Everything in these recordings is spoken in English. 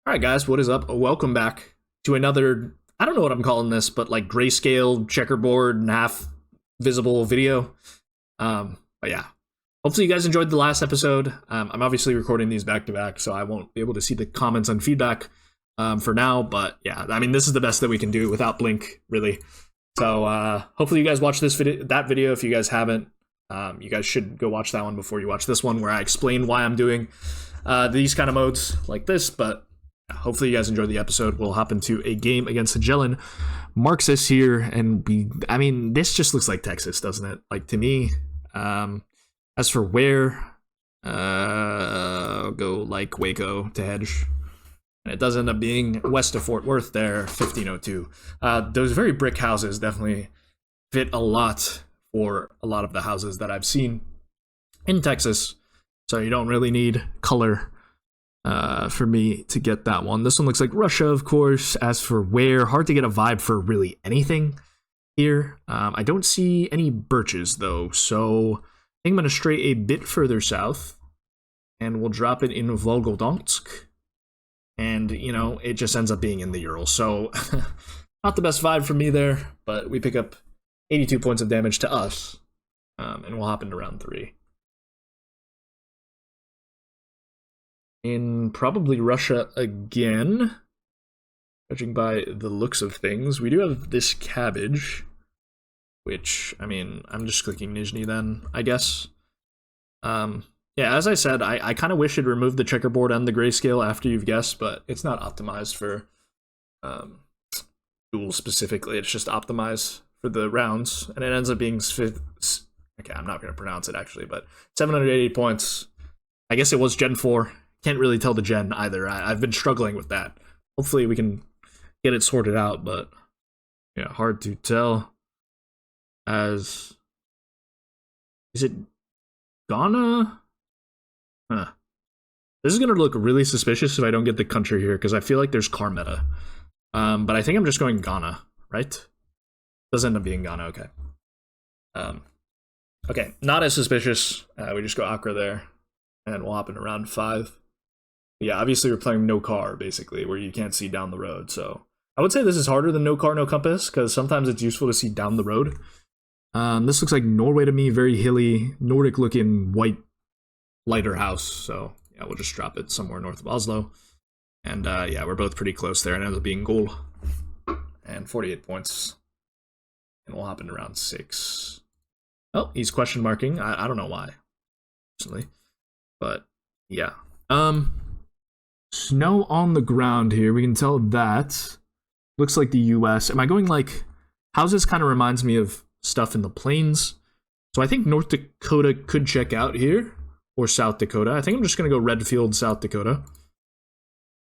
All right, guys, what is up? Welcome back to another, I don't know what I'm calling this, but like grayscale, checkerboard, and half visible video. But yeah, hopefully you guys enjoyed the last episode. I'm obviously recording these back to back, so I won't be able to see the comments and feedback for now. But yeah, I mean, this is the best that we can do without Blink, really. So hopefully you guys watch that video. If you guys haven't, you guys should go watch that one before you watch this one, where I explain why I'm doing these kind of modes like this. But hopefully you guys enjoyed the episode. We'll hop into a game against HegelianMarxist here, and I mean, this just looks like Texas, doesn't it? Like, to me. As for where, I'll go like Waco to hedge. And it does end up being west of Fort Worth there, 1502. Those very brick houses definitely fit a lot for a lot of the houses that I've seen in Texas. So you don't really need color for me to get that one. This one looks like Russia, of course. As for where, hard to get a vibe for really anything here. I don't see any birches, though, so I think I'm going to stray a bit further south, and we'll drop it in Volgodonsk. And, you know, it just ends up being in the Urals, so not the best vibe for me there, but we pick up 82 points of damage to us, and we'll hop into round 3. In probably Russia again, judging by the looks of things. We do have this cabbage, which, I mean, I'm just clicking Nizhny then, I guess. Yeah, as I said, I kind of wish it removed the checkerboard and the grayscale after you've guessed, but it's not optimized for Duels specifically. It's just optimized for the rounds, and it ends up being okay, I'm not going to pronounce it actually, but 780 points. I guess it was Gen 4. Can't really tell the gen either. I've been struggling with that. Hopefully we can get it sorted out, but yeah, hard to tell. Is it Ghana? Huh. This is gonna look really suspicious if I don't get the country here, because I feel like there's car meta. But I think I'm just going Ghana, right? Does end up being Ghana, okay. Okay, not as suspicious. We just go Accra there, and we'll hop in round 5. Yeah, obviously we're playing no car, basically, where you can't see down the road, so I would say this is harder than no car, no compass, because sometimes it's useful to see down the road. This looks like Norway to me, very hilly, Nordic-looking, white, lighter house, so yeah, we'll just drop it somewhere north of Oslo. And yeah, we're both pretty close there, and it ends up being goal. And 48 points. And we'll hop into round 6. Oh, he's question marking. I don't know why, personally. But yeah. Snow on the ground here. We can tell that. Looks like the US. Am I going like... Houses kind of reminds me of stuff in the plains. So I think North Dakota could check out here. Or South Dakota. I think I'm just going to go Redfield, South Dakota.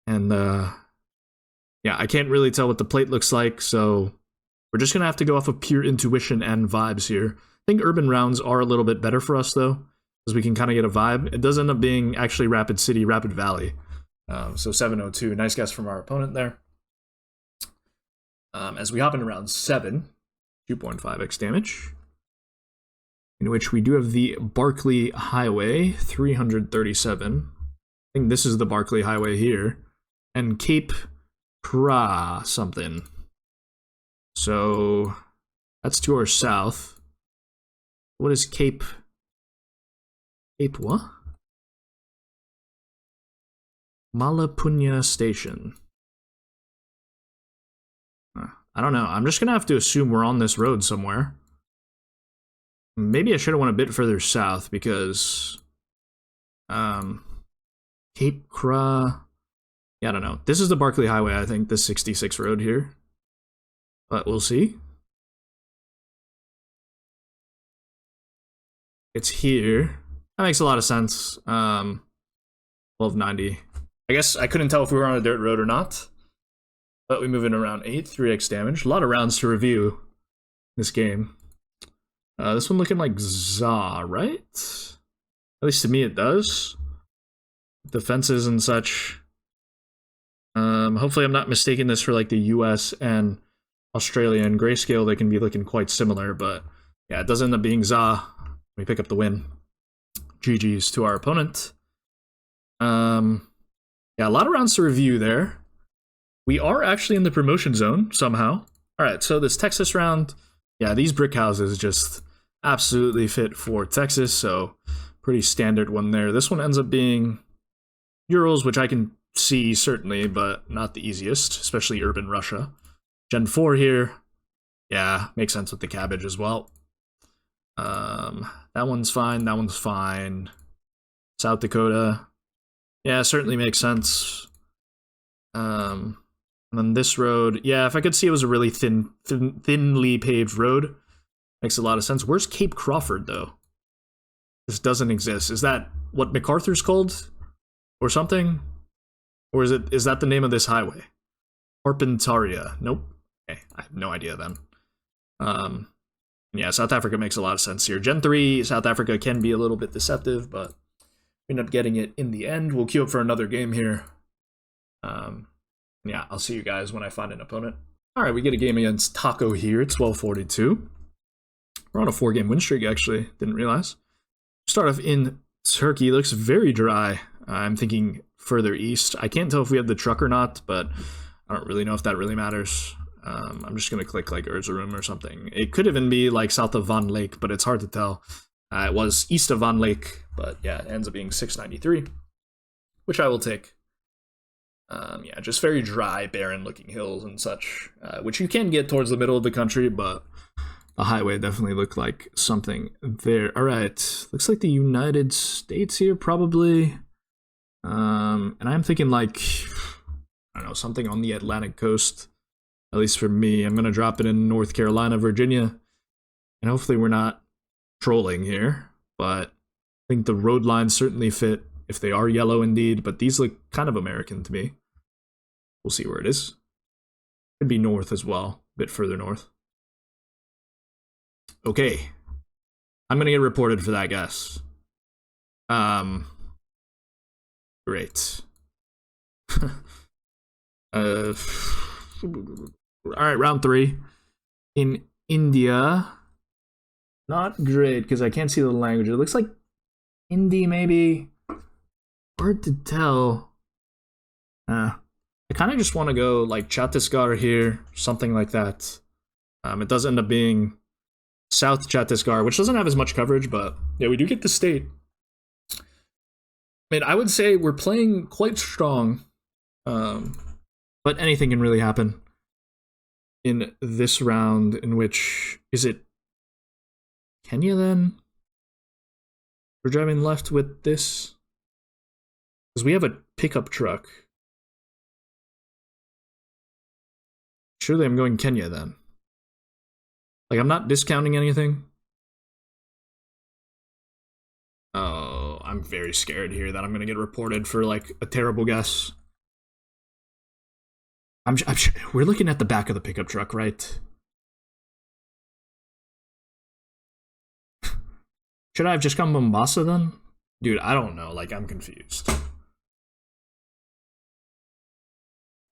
And yeah, I can't really tell what the plate looks like. So we're just going to have to go off of pure intuition and vibes here. I think urban rounds are a little bit better for us though, because we can kind of get a vibe. It does end up being actually Rapid City, Rapid Valley. So 702, nice guess from our opponent there. As we hop into round 7, 2.5x damage, in which we do have the Barkley Highway, 337. I think this is the Barkley Highway here, and Cape Pra something. So that's to our south. What is Cape what? Malapunya Station. I don't know. I'm just going to have to assume we're on this road somewhere. Maybe I should have went a bit further south, because Cape Cra... Yeah, I don't know. This is the Barkley Highway, I think, this 66 road here. But we'll see. It's here. That makes a lot of sense. 1290. I guess I couldn't tell if we were on a dirt road or not. But we move in around 8, 3x damage. A lot of rounds to review this game. This one looking like ZA, right? At least to me it does. Defenses and such. Hopefully I'm not mistaking this for like the US and Australia and grayscale. They can be looking quite similar, but yeah, it does end up being ZA. We pick up the win. GG's to our opponent. Yeah, a lot of rounds to review there. We are actually in the promotion zone somehow. All right, so this Texas round, yeah, these brick houses just absolutely fit for Texas, so pretty standard one there. This one ends up being Urals, which I can see certainly, but not the easiest, especially urban Russia. Gen 4 here, yeah, makes sense with the cabbage as well. That one's fine, that one's fine. South Dakota, yeah, certainly makes sense. And then this road, yeah, if I could see it was a really thinly paved road, makes a lot of sense. Where's Cape Crawford, though? This doesn't exist. Is that what MacArthur's called? Or something? Or is that the name of this highway? Carpentaria. Nope. Okay, I have no idea then. Yeah, South Africa makes a lot of sense here. Gen 3, South Africa can be a little bit deceptive, but we end up getting it in the end. We'll queue up for another game here. Yeah, I'll see you guys when I find an opponent. All right, we get a game against Taco here. It's 1242. We're on a 4-game win streak, actually. Didn't realize. Start off in Turkey. Looks very dry. I'm thinking further east. I can't tell if we have the truck or not, but I don't really know if that really matters. I'm just going to click like Erzurum or something. It could even be like south of Van Lake, but it's hard to tell. It was east of Van Lake, but yeah, it ends up being 693, which I will take. Yeah, just very dry, barren-looking hills and such, which you can get towards the middle of the country, but the highway definitely looked like something there. All right, looks like the United States here, probably. And I'm thinking like, I don't know, something on the Atlantic coast, at least for me. I'm going to drop it in North Carolina, Virginia, and hopefully we're not trolling here, but I think the road lines certainly fit if they are yellow indeed, but these look kind of American to me. We'll see where it is. Could be north as well, a bit further north. Okay. I'm going to get reported for that guess. Great. All right, round 3. In India. Not great, because I can't see the language. It looks like Hindi, maybe. Hard to tell. I kind of just want to go like Chhattisgarh here, something like that. It does end up being South Chhattisgarh, which doesn't have as much coverage, but yeah, we do get the state. I mean, I would say we're playing quite strong, but anything can really happen in this round, in which, is it Kenya then? We're driving left with this? Because we have a pickup truck. Surely I'm going Kenya then. Like, I'm not discounting anything. Oh, I'm very scared here that I'm going to get reported for, like, a terrible guess. I'm sure we're looking at the back of the pickup truck, right? Should I have just gone Mombasa then? Dude, I don't know. Like, I'm confused.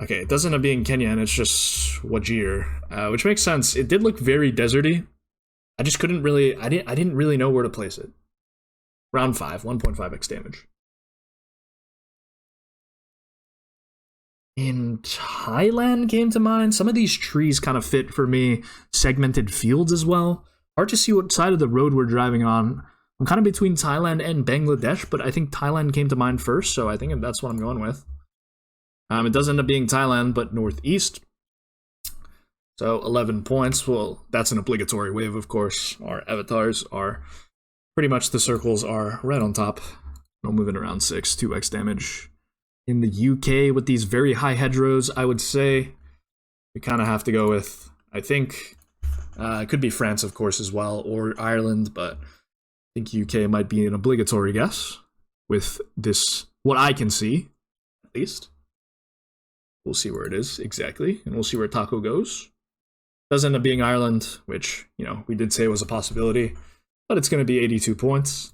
Okay, it doesn't end up being Kenya, and it's just Wajir, which makes sense. It did look very deserty. I just couldn't really, I didn't really know where to place it. Round 5, 1.5x damage. In Thailand came to mind. Some of these trees kind of fit for me. Segmented fields as well. Hard to see what side of the road we're driving on. I'm kind of between Thailand and Bangladesh, but I think Thailand came to mind first, so I think that's what I'm going with. It does end up being Thailand, but northeast. So 11 points. Well, that's an obligatory wave, of course. Our avatars are pretty much, the circles are right on top. We'll move it around 6, 2x damage. In the UK, with these very high hedgerows, I would say we kind of have to go with, I think, it could be France, of course, as well, or Ireland, but I think UK might be an obligatory guess with this, what I can see, at least. We'll see where it is exactly, and we'll see where Taco goes. Does end up being Ireland, which, you know, we did say was a possibility, but it's going to be 82 points.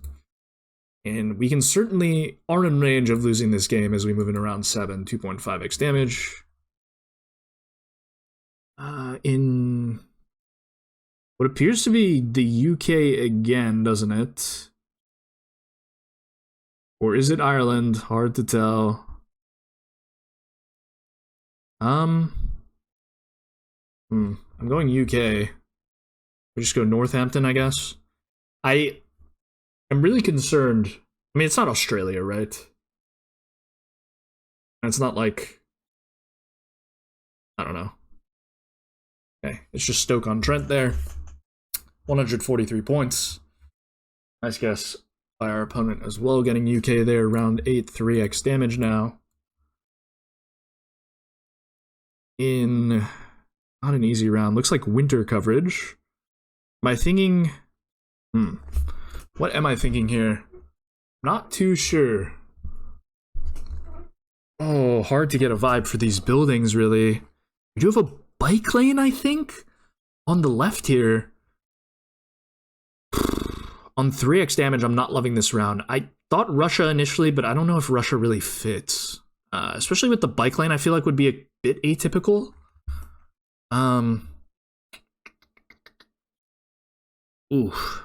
And we can certainly are in range of losing this game as we move in around 7, 2.5x damage. In what appears to be the UK again, doesn't it? Or is it Ireland? Hard to tell. Um, I'm going UK. We just go Northampton, I guess. I am really concerned. I mean, it's not Australia, right? And it's not like, I don't know. Okay, it's just Stoke-on-Trent there. 143 points. Nice guess by our opponent as well, getting UK there, round 8, 3x damage now. In not an easy round. Looks like winter coverage. Am I thinking... What am I thinking here? Not too sure. Oh, hard to get a vibe for these buildings, really. We do have a bike lane, I think? On the left here. On 3x damage, I'm not loving this round. I thought Russia initially, but I don't know if Russia really fits. Especially with the bike lane, I feel like would be a bit atypical. Oof.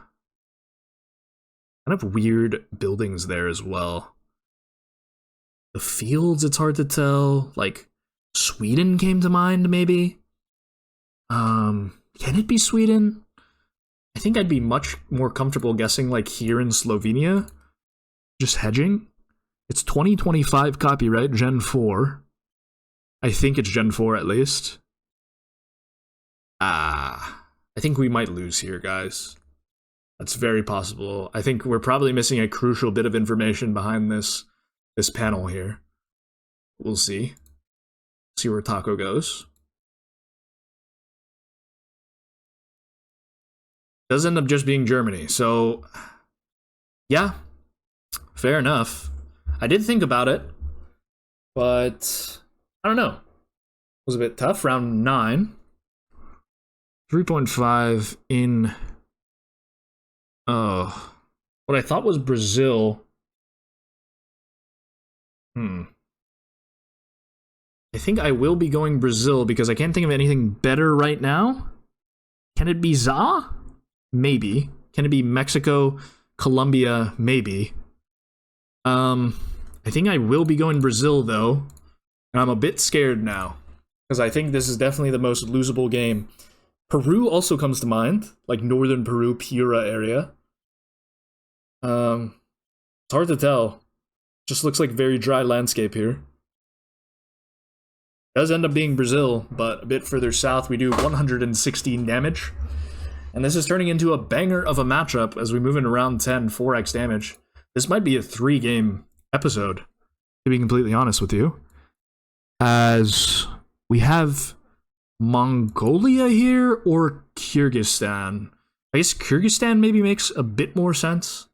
Kind of weird buildings there as well. The fields, it's hard to tell. Like, Sweden came to mind, maybe? Can it be Sweden? I think I'd be much more comfortable guessing, like, here in Slovenia. Just hedging. It's 2025 copyright, Gen 4. I think it's Gen 4 at least. I think we might lose here, guys. That's very possible. I think we're probably missing a crucial bit of information behind this panel here. We'll see. See where Taco goes. Does end up just being Germany, so yeah, fair enough. I did think about it, but I don't know. It was a bit tough. Round 9. 3.5 in... Oh. What I thought was Brazil. I think I will be going Brazil because I can't think of anything better right now. Can it be ZA? Maybe. Can it be Mexico, Colombia? Maybe. I think I will be going Brazil, though. And I'm a bit scared now. Because I think this is definitely the most losable game. Peru also comes to mind. Like northern Peru, Piura area. It's hard to tell. Just looks like very dry landscape here. Does end up being Brazil, but a bit further south we do 116 damage. And this is turning into a banger of a matchup as we move into round 10, 4x damage. This might be a 3-game episode, to be completely honest with you. As we have Mongolia here or Kyrgyzstan. I guess Kyrgyzstan maybe makes a bit more sense.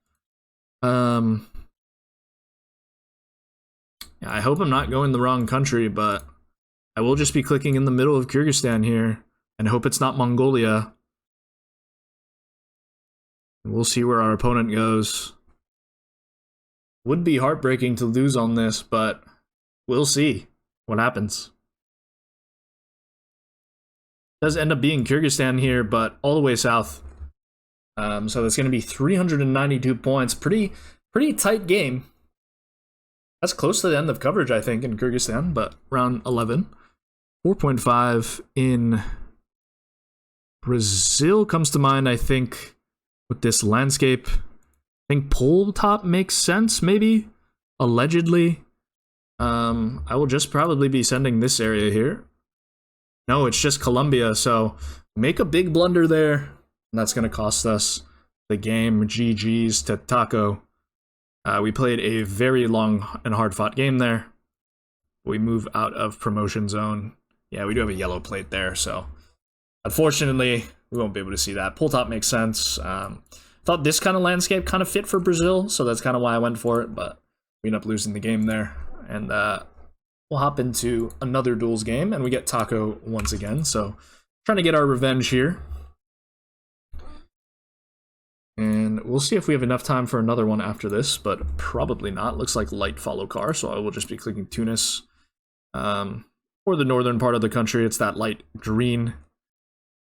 Yeah, I hope I'm not going the wrong country, but I will just be clicking in the middle of Kyrgyzstan here and hope it's not Mongolia. We'll see where our opponent goes. Would be heartbreaking to lose on this, but we'll see what happens. Does end up being Kyrgyzstan here, but all the way south. So that's going to be 392 points. Pretty tight game. That's close to the end of coverage, I think, in Kyrgyzstan, but round 11. 4.5 in Brazil comes to mind, I think, with this landscape. I think pole top makes sense, maybe? Allegedly. I will just probably be sending this area here. No, it's just Colombia, so make a big blunder there, and that's going to cost us the game. GG's to Taco. We played a very long and hard-fought game there. We move out of promotion zone. Yeah, we do have a yellow plate there, so unfortunately, we won't be able to see that. Pull top makes sense. Thought this kind of landscape kind of fit for Brazil, so that's kind of why I went for it, but we end up losing the game there. And we'll hop into another Duels game, and we get Taco once again, so trying to get our revenge here. And we'll see if we have enough time for another one after this, but probably not. Looks like light follow car, so I will just be clicking Tunis. For the northern part of the country, it's that light green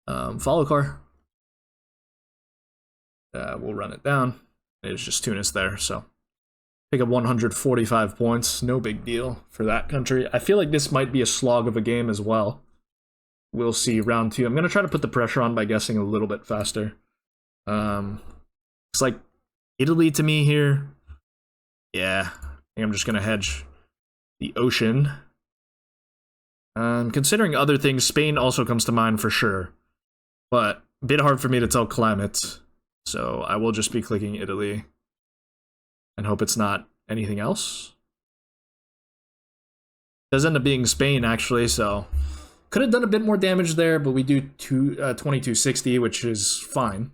follow car. We'll run it down. It's just Tunis there, so Pick up 145 points. No big deal for that country. I feel like this might be a slog of a game as well. We'll see round 2. I'm going to try to put the pressure on by guessing a little bit faster. It's like Italy to me here. Yeah, I think I'm just going to hedge the ocean. Considering other things, Spain also comes to mind for sure. But a bit hard for me to tell climate. So I will just be clicking Italy. And hope it's not anything else. Does end up being Spain, actually, so could have done a bit more damage there, but we do 2260, which is fine.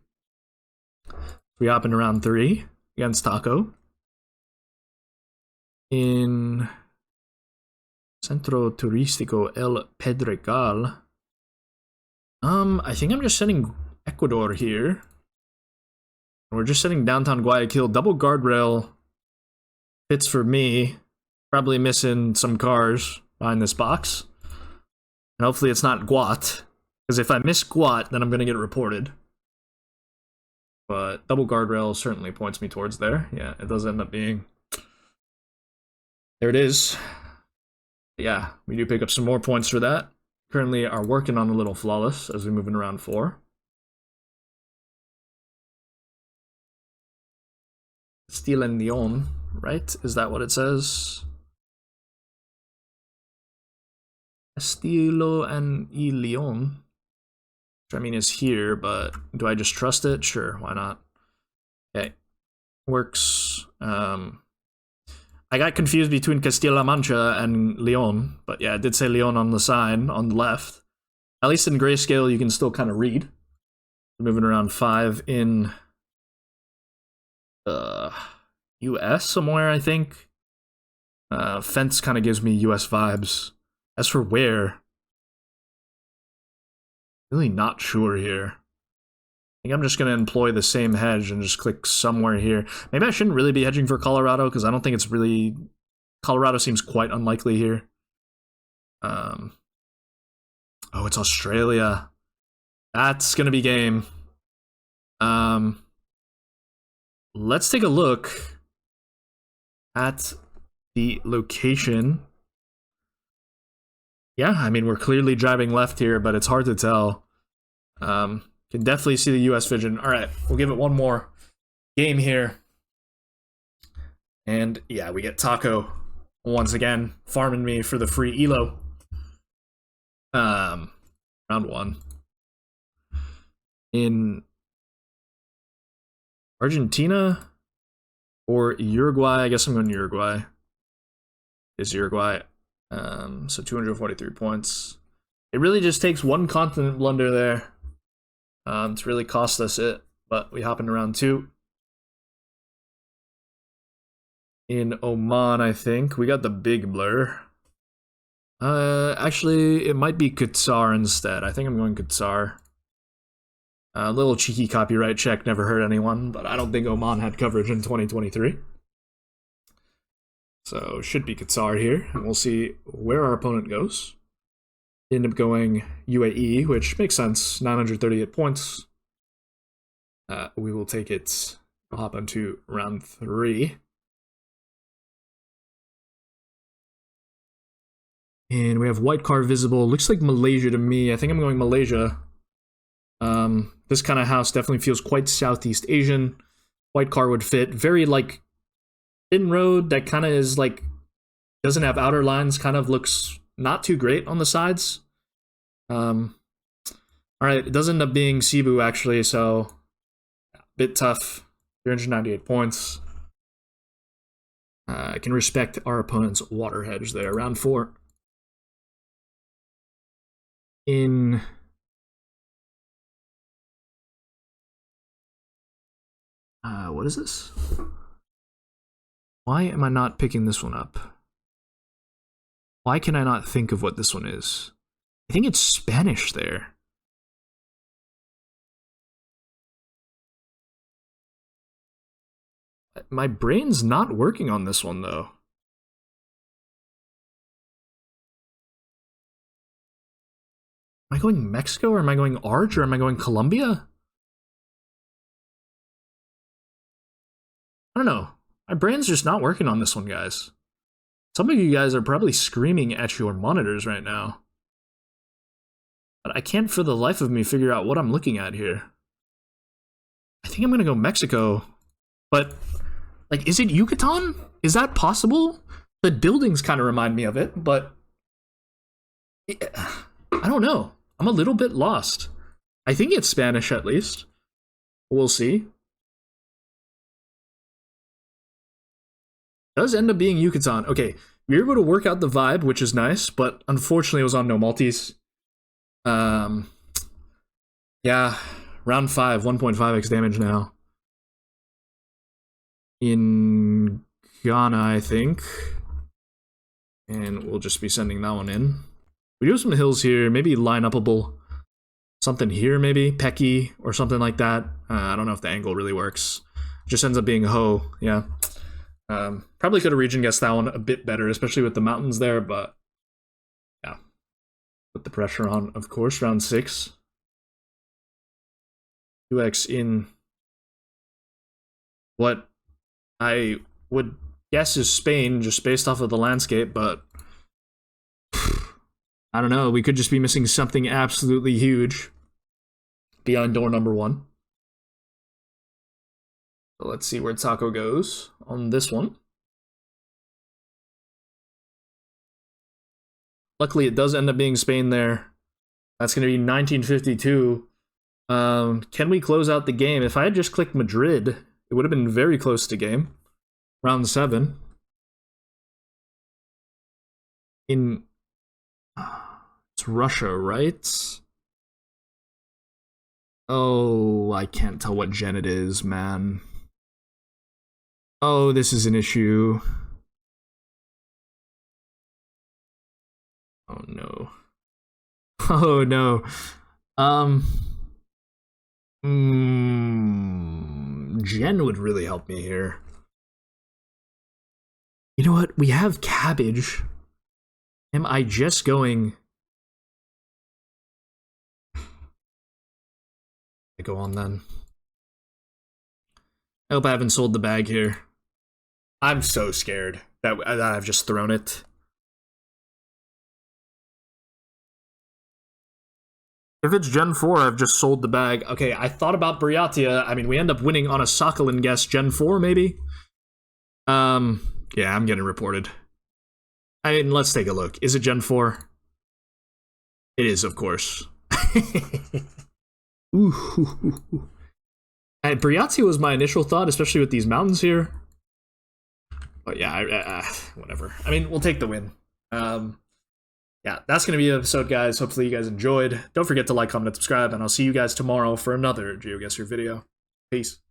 We hop into round 3 against Taco. In Centro Turístico El Pedregal. I think I'm just sending Ecuador here. We're just sending downtown Guayaquil. Double guardrail fits for me. Probably missing some cars behind this box. And hopefully it's not Guat. Because if I miss Guat, then I'm going to get reported. But double guardrail certainly points me towards there. Yeah, it does end up being. There it is. Yeah, we do pick up some more points for that. Currently are working on a little flawless as we move in round 4. Castile and Leon, right? Is that what it says? Castillo and Leon. Which I mean is here, but do I just trust it? Sure, why not? Okay. Works. I got confused between Castilla-La Mancha and Leon, but yeah, it did say Leon on the sign on the left. At least in grayscale, you can still kind of read. Moving around 5 in US somewhere, I think. Fence kind of gives me US vibes. As for where, really not sure here. I think I'm just going to employ the same hedge and just click somewhere here. Maybe I shouldn't really be hedging for Colorado because I don't think it's really... Colorado seems quite unlikely here. Oh, it's Australia. That's going to be game. Let's take a look at the location. Yeah, I mean, we're clearly driving left here, but it's hard to tell. Can definitely see the US vision. All right, we'll give it one more game here. And yeah, we get Taco once again, farming me for the free elo. Round 1. In Argentina or Uruguay? I guess I'm going Uruguay. Is Uruguay. So 243 points. It really just takes one continent blunder there. To really cost us it, but we hop into round 2. In Oman, I think. We got the big blur. Actually, it might be Qatar instead. I think I'm going Qatar. A little cheeky copyright check, never hurt anyone, but I don't think Oman had coverage in 2023. So, should be Qatar here, and we'll see where our opponent goes. End up going UAE, which makes sense. 938 points. We will take it. We'll hop into round 3. And we have white car visible. Looks like Malaysia to me. I think I'm going Malaysia. This kind of house definitely feels quite Southeast Asian. White car would fit. Very, like, thin road that kind of is, like, doesn't have outer lines. Kind of looks not too great on the sides. Alright, it does end up being Cebu, actually, so a bit tough. 398 points. I can respect our opponent's water hedge there. Round 4. In... what is this? Why am I not picking this one up? Why can I not think of what this one is? I think it's Spanish there. My brain's not working on this one, though. Am I going Mexico, or am I going Arge, or am I going Colombia? I don't know. My brain's just not working on this one, guys. Some of you guys are probably screaming at your monitors right now. But I can't for the life of me figure out what I'm looking at here. I think I'm gonna go Mexico. But, like, is it Yucatan? Is that possible? The buildings kind of remind me of it, but I don't know. I'm a little bit lost. I think it's Spanish at least. We'll see. Does end up being Yucatan. Okay, we were able to work out the vibe, which is nice, but unfortunately it was on no multis. Yeah, round 5, 1.5x damage now. In Ghana, I think. And we'll just be sending that one in. We do have some hills here, maybe line-upable. Something here, maybe? Pecky, or something like that. I don't know if the angle really works. Just ends up being Ho, yeah. Probably could have region guessed that one a bit better, especially with the mountains there, but yeah. Put the pressure on, of course, round 6. 2x in what I would guess is Spain, just based off of the landscape, but I don't know, we could just be missing something absolutely huge beyond door number 1. So let's see where Taco goes on this one. Luckily, it does end up being Spain there. That's going to be 1952. Can we close out the game? If I had just clicked Madrid, it would have been very close to game. Round 7. It's Russia, right? Oh, I can't tell what gen it is, man. Oh, this is an issue. Oh no. Oh no. Gen would really help me here. You know what? We have cabbage. Am I just going... I go on then. I hope I haven't sold the bag here. I'm so scared that I've just thrown it. If it's Gen 4, I've just sold the bag. Okay, I thought about Briatia. I mean, we end up winning on a Sokolin guess. Gen 4, maybe? Yeah, I'm getting reported. I mean, let's take a look. Is it Gen 4? It is, of course. Ooh. And Briatia was my initial thought, especially with these mountains here. But yeah, whatever. I mean, we'll take the win. Yeah, that's going to be the episode, guys. Hopefully you guys enjoyed. Don't forget to like, comment, and subscribe, and I'll see you guys tomorrow for another GeoGuessr video. Peace.